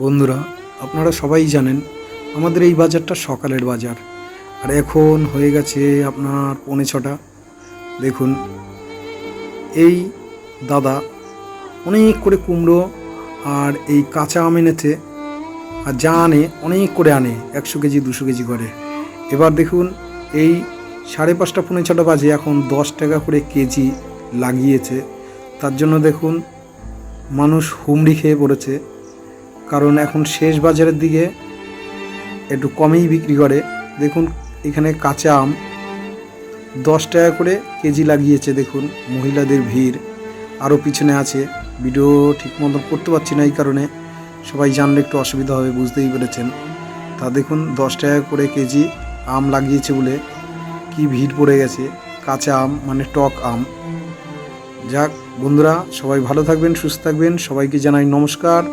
বন্ধুরা, আপনারা সবাই জানেন আমাদের এই বাজারটা সকালের বাজার। আর এখন হয়ে গেছে আপনার 5:45। দেখুন, এই দাদা অনেক করে কুমড়ো আর এই কাঁচা আম এনেছে। আর যা আনে অনেক করে আনে, 100 কেজি 200 কেজি করে। এবার দেখুন, এই 5:30 5:45 বাজে, এখন 10 টাকা করে কেজি লাগিয়েছে। তার জন্য দেখুন, মানুষ হুমড়ি খেয়ে পড়েছে। কারণ এখন শেষ বাজারের দিকে একটু কমেই বিক্রি করে। দেখুন, এখানে কাঁচা আম 10 টাকা করে কেজি লাগিয়েছে। দেখুন, মহিলাদের ভিড় আরও পিছনে আছে। ভিডিও ঠিক মতন করতে পারছি না, এই কারণে সবাই জানলে একটু অসুবিধা হবে, বুঝতেই পেরেছেন। তা দেখুন, 10 টাকা করে কেজি আম লাগিয়েছে বলে কি ভিড় পড়ে গেছে। কাঁচা আম মানে টক আম। যাক বন্ধুরা, সবাই ভালো থাকবেন, সুস্থ থাকবেন। সবাইকে জানাই নমস্কার।